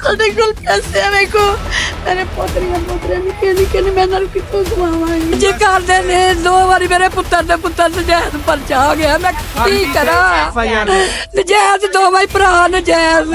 ਸਾਡੇ ਕੋਲ ਪੈਸੇ ਆ ਵੇਖੋ ਮੇਰੇ ਪੋਤਰੀਆਂ ਨਿੱਕੇ ਨਿੱਕੇ ਨੇ ਮੈਂ ਨਾਲ ਕਿੱਥੋਂ ਕਮਾਵਾਂਗੀ ਜੇ ਕਰਦੇ ਨੇ ਦੋ ਵਾਰੀ ਮੇਰੇ ਪੁੱਤਰ ਨਜਾਇਜ਼ ਪਰਚਾ ਆ ਗਿਆ ਮੈਂ ਕੀ ਕਰਾਂ ਨਜਾਇਜ਼ ਦੋ ਵਾਰੀ ਭਰਾ ਨਜਾਇਜ਼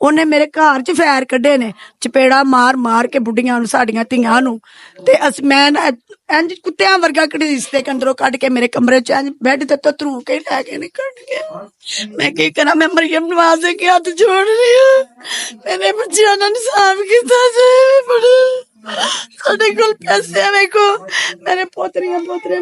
ਉਹਨੇ ਮੇਰੇ ਘਰ ਚ ਫੈਰ ਕੱਢੇ ਨੇ, ਚਪੇੜਾ ਮਾਰ ਕੇ ਬੁੱਢੀਆਂ ਨੂੰ, ਸਾਡੀਆਂ ਧੀਆਂ ਨੂੰ। ਤੇ ਮੈਂ ਇੰਜ ਕੁੱਤਿਆਂ ਵਰਗਾ ਘੜੀਸ ਤੇ ਅੰਦਰੋਂ ਕੱਢ ਕੇ ਮੇਰੇ ਕਮਰੇ ਚ ਇੰਜ ਬੈੱਡ ਤੇ ਧਰੂ ਕੇ ਲੈ ਕੇ ਨਿਕਲ ਗਏ। ਮੈਂ ਕੀ ਕਰਾਂ, ਮੈਂ ਮਰੀਮ ਨਵਾਜ਼ ਕੇ ਹੱਥ ਜੋੜ ਰਹੀ ਹੂੰ। ਮੇਰੇ ਬੱਚਿਆਂ ਨੇ ਇੰਸਾਫ ਕੀਤਾ ਬੜੇ ਸਾਡੇ ਕੋਲ ਪੈਸੇ ਆ ਵੇਖੋ ਮੇਰੇ ਪੋਤਰੀਆਂ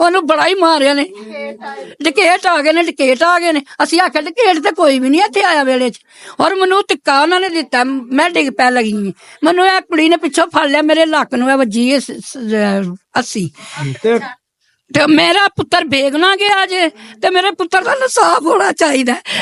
ਉਹਨੂੰ ਬੜਾ ਹੀ ਮਾਰਿਆ ਨੇ, ਡਕੈਟ ਆ ਗਏ ਨੇ। ਅਸੀਂ ਆਖਿਆ ਡਕੈਟ ਤੇ ਕੋਈ ਵੀ ਨਹੀਂ ਇੱਥੇ ਆਇਆ ਵੇਲੇ ਚ। ਔਰ ਮੈਨੂੰ ਧੱਕਾ ਉਹਨਾਂ ਨੇ ਦਿੱਤਾ, ਮੈਂ ਡਿੱਗ ਪੈ ਲੱਗੀ। ਮੈਨੂੰ ਇਹ ਕੁੜੀ ਨੇ ਪਿੱਛੋਂ ਫੜ ਲਿਆ, ਮੇਰੇ ਲੱਕ ਨੂੰ ਵੱਜੀ 80 ਤੇ ਮੇਰਾ ਪੁੱਤਰ ਭੇਗ ਨਾ ਗਿਆ ਜੇ ਤੇ ਮੇਰੇ ਪੁੱਤਰ ਦਾ ਇਨਸਾਫ ਹੋਣਾ ਚਾਹੀਦਾ।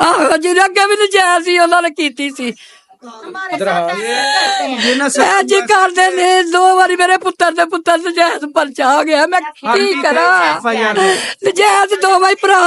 ਆਹੋ, ਜਿਹਦੇ ਅੱਗੇ ਵੀ ਨਜਾਇਜ਼ ਸੀ ਉਹਨਾਂ ਨੇ ਕੀਤੀ ਸੀ। ਅੱਜ ਕਰਦੇ ਨੇ ਦੋ ਵਾਰੀ ਮੇਰੇ ਪੁੱਤਰ ਨਜਾਇਜ਼ ਪਰਚਾ ਆ ਗਿਆ। ਮੈਂ ਕੀ ਕਰਾਂ, ਨਜਾਇਜ਼ ਦੋ ਵਾਰੀ ਭਰਾ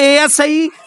ASI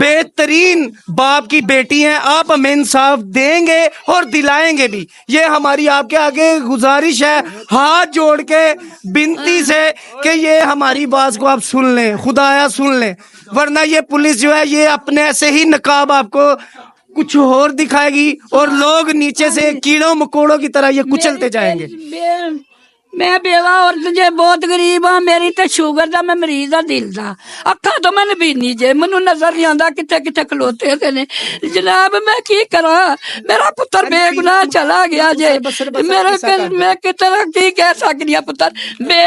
بہترین باپ کی بیٹی ہیں, آپ ہمیں انصاف دیں گے اور دلائیں گے بھی. یہ ہماری آپ کے آگے گزارش ہے, ہاتھ جوڑ کے بنتی سے کہ یہ ہماری بات کو آپ سن لیں, خدایا سن لیں, ورنہ یہ پولیس جو ہے یہ اپنے ایسے ہی نقاب آپ کو کچھ اور دکھائے گی اور لوگ نیچے سے کیڑوں مکوڑوں کی طرح یہ کچلتے جائیں گے. میں بیوہ عورت جے بہت غریب ہاں, میری تے شوگر دا میں مریض ہاں دل دا, اکھاں تو میں نبینی جے, مینوں نظر نہیں آندا کتے کتے کھلوتے تے نے. جناب میں کی کراں, میرا پتر بے گناہ چلا گیا جے, میں کتنا کی کہہ سکنی ہاں, پتر بے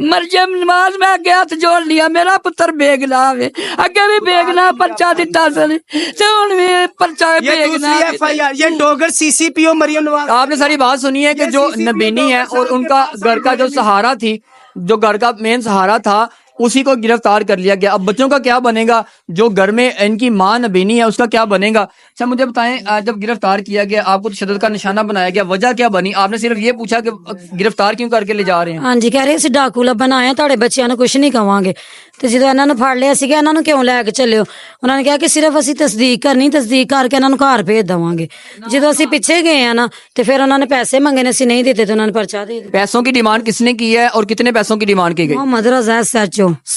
مرجم نماز میں اگے ہاتھ جوڑ لیا, میرا پتر بے گناہ وے, اگے بھی بے گناہ پرچہ دتا سن تے ہن بھی پرچہ بے یہ گناہ. دوسری ایف آئی آر, یہ ڈوگر سی سی پی او مریم نواز. آپ نے ساری بات سنی ہے کہ جو نبینی ہے اور ان کا گھر کا جو سہارا تھی, جو گھر کا مین سہارا تھا, اسی کو گرفتار کر لیا گیا. اب بچوں کا کیا بنے گا, جو گھر میں ان کی ماں نبینی ہے اس کا کیا بنے گا؟ اچھا مجھے بتائیں, جب گرفتار کیا گیا آپ کو تشدد کا نشانہ بنایا گیا, وجہ کیا بنی؟ آپ نے صرف یہ پوچھا کہ گرفتار کیوں کر کے لے جا رہے ہیں؟ ہاں جی, کہہ رہے سی ڈاکو لبن آئے تہاڈے بچیاں نوں کچھ نہیں کواਂਗੇ. ਤੇ ਜਦੋਂ ਇਹਨਾਂ ਨੂੰ ਫੜ ਲਿਆ ਅਸੀਂ ਕਿਹਾ ਇਹਨਾਂ ਨੂੰ ਕਿਉਂ ਲੈ ਕੇ ਚੱਲਿਓ, ਉਹਨਾਂ ਨੇ ਕਿਹਾ ਕਿ ਸਿਰਫ ਅਸੀਂ ਤਸਦੀਕ ਕਰਨੀ, ਤਸਦੀਕ ਕਰਕੇ ਇਹਨਾਂ ਨੂੰ ਘਰ ਭੇਜ ਦੇਵਾਂਗੇ. ਜਦੋਂ ਅਸੀਂ ਪਿੱਛੇ ਗਏ ਆ ਨਾ ਤੇ ਫਿਰ ਉਹਨਾਂ ਨੇ ਪੈਸੇ ਮੰਗੇ ਨੇ, ਅਸੀਂ ਨਹੀਂ ਦਿੱਤੇ ਤੇ ਉਹਨਾਂ ਨੇ ਪਰਚਾ ਦੇ ਦਿੱਤਾ. پیسوں کی ڈیمانڈ کس نے کی ہے اور کتنے پیسوں کی ڈیمانڈ کی گئی؟ محمد رضا SHO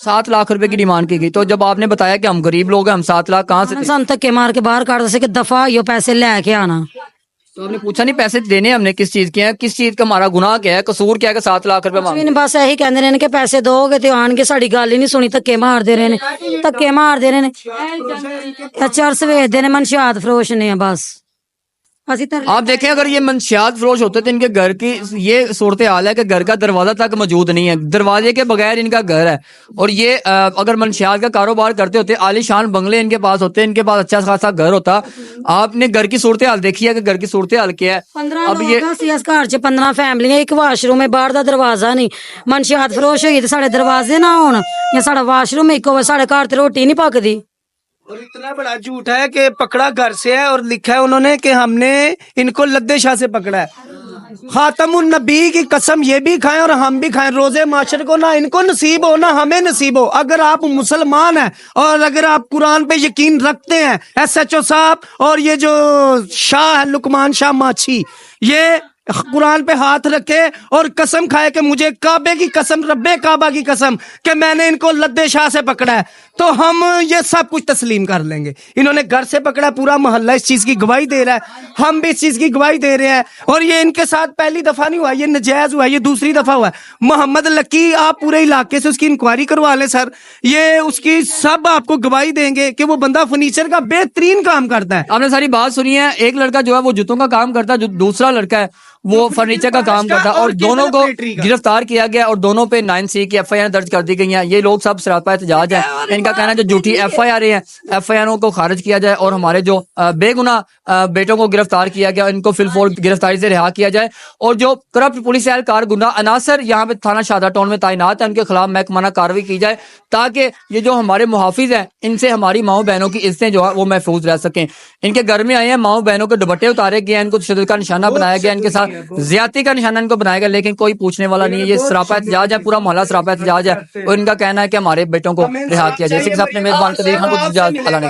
7 لاکھ روپے کی ڈیمانڈ کی گئی. تو جب آپ نے بتایا کہ ہم غریب لوگ ہیں, ہم 7 لاکھ کہاں سے دیں؟ ਸਾਨੂੰ ਧੱਕੇ ਮਾਰ ਕੇ ਬਾਹਰ ਕੱਢ ਦਿੱਤੇ ਕਿ ਦਫਾ ਹੋਇਓ, ਪੈਸੇ ਲੈ ਕੇ ਆਣਾ. تو آپ نے پوچھا نہیں پیسے دینے ہم نے کس چیز کے ہیں, کس چیز کا ہمارا گناہ کیا ہے, قصور کیا ہے کہ 7 لاکھ روپے مانگے؟ ਬਸ ਇਹੀ ਕਹਿੰਦੇ ਰਹੇ ਨੇ ਕਿ ਪੈਸੇ ਦੋਗੇ ਤੇ ਆਣਗੇ, ਸਾਡੀ ਗੱਲ ਹੀ ਨਹੀਂ ਸੁਣੀ, ਧੱਕੇ ਮਾਰਦੇ ਰਹੇ ਨੇ, ਧੱਕੇ ਮਾਰਦੇ ਰਹੇ ਨੇ. ਚਰਸ ਵੇਚਦੇ ਨੇ, ਮਨਸ਼ਿਆਤ ਫਰੋਸ਼ ਨੇ ਬਸ. ਅਸੀਂ ਤਾਂ آپ دیکھیں اگر یہ منشیات فروش ہوتے تو ان کے گھر کی یہ صورتحال ہے کہ گھر کا دروازہ تک موجود نہیں ہے, دروازے کے بغیر ان کا گھر ہے. اور یہ اگر منشیات کا کاروبار کرتے ہوتے, عالی شان بنگلے ان کے پاس ہوتے, ان کے پاس اچھا خاصا گھر ہوتا. آپ نے گھر کی صورتحال دیکھی ہے کہ گھر کی صورتحال کیا ہے. 15 اب یہ ਲੋਕ ਸੀ ਇਸ ਘਰ 'ਚ, 15 ਫੈਮਲੀਆਂ, ਇੱਕ ਵਾਸ਼ਰੂਮ ਹੈ, ਬਾਹਰ ਦਾ ਦਰਵਾਜ਼ਾ ਨਹੀਂ. ਮਨਸ਼ਿਆਤ ਫਰੋਸ਼ ਹੋਈ ਤੇ ਸਾਡੇ ਦਰਵਾਜ਼ੇ ਨਾ ਹੋਣ ਜਾਂ ਸਾਡਾ ਵਾਸ਼ਰੂਮ ਇੱਕ ਹੋਵੇ, ਸਾਡੇ ਘਰ ਤੇ ਰੋਟੀ ਨਹੀਂ ਪੱਕਦੀ. اور اتنا بڑا جھوٹ ہے کہ پکڑا گھر سے ہے اور لکھا ہے انہوں نے کہ ہم نے ان کو لدے شاہ سے پکڑا ہے. خاتم النبی کی قسم یہ بھی کھائیں اور ہم بھی کھائیں, روزے معاشر کو نہ ان کو نصیب ہو نہ ہمیں نصیب ہو. اگر آپ مسلمان ہیں اور اگر آپ قرآن پہ یقین رکھتے ہیں, SHO صاحب اور یہ جو شاہ ہے لقمان شاہ ماچھی, یہ قرآن پہ ہاتھ رکھے اور قسم کھائے کہ مجھے کعبے کی قسم, رب کعبہ کی قسم, کہ میں نے ان کو لدے شاہ سے پکڑا ہے, تو ہم یہ سب کچھ تسلیم کر لیں گے. انہوں نے گھر سے پکڑا, پورا محلہ اس چیز کی گواہی دے رہا ہے, ہم بھی اس چیز کی گواہی دے رہے ہیں. اور یہ ان کے ساتھ پہلی دفعہ نہیں ہوا, یہ نجائز ہوا, یہ دوسری دفعہ ہوا ہے. محمد لکی آپ پورے علاقے سے اس کی انکوائری کروا لیں سر, یہ اس کی سب آپ کو گواہی دیں گے کہ وہ بندہ فرنیچر کا بہترین کام کرتا ہے. آپ نے ساری بات سنی ہے. ایک لڑکا جو ہے وہ جوتوں کا کام کرتا ہے, جو دوسرا لڑکا ہے وہ فرنیچر کا کام کرتا ہے, اور دونوں کو گرفتار کیا گیا اور دونوں پہ 9C کی FIR درج کر دی گئی ہیں. یہ لوگ سب سراپا احتجاج ہیں. ان کا کہنا ہے جو جھوٹی FIR ہیں, FIR کو خارج کیا جائے اور ہمارے جو بے گناہ بیٹوں کو گرفتار کیا گیا ان کو فی الفور گرفتاری سے رہا کیا جائے, اور جو کرپٹ پولیس اہلکار گنڈا عناصر یہاں پہ تھانہ شادہ ٹاؤن میں تعینات ہیں ان کے خلاف محکمانہ کارروائی کی جائے, تاکہ یہ جو ہمارے محافظ ہیں ان سے ہماری ماؤں بہنوں کی عزتیں جو ہے وہ محفوظ رہ سکیں. ان کے گھر میں آئے ہیں, ماؤں بہنوں کے دوپٹے اتارے گئے ہیں, ان کو تشدد کا نشانہ بنایا گیا, ان کے ساتھ زیادتی کا نشانہ ان کو بنایا گیا, لیکن کوئی پوچھنے والا نہیں ہے. یہ سراپا احتجاج ہے, پورا محلہ سراپا احتجاج ہے, اور ان کا کہنا ہے کہ ہمارے بیٹوں کو رہا کیا جائے. اسی کے ساتھ اپنے میزبان کو دیکھنا کو اللہ نے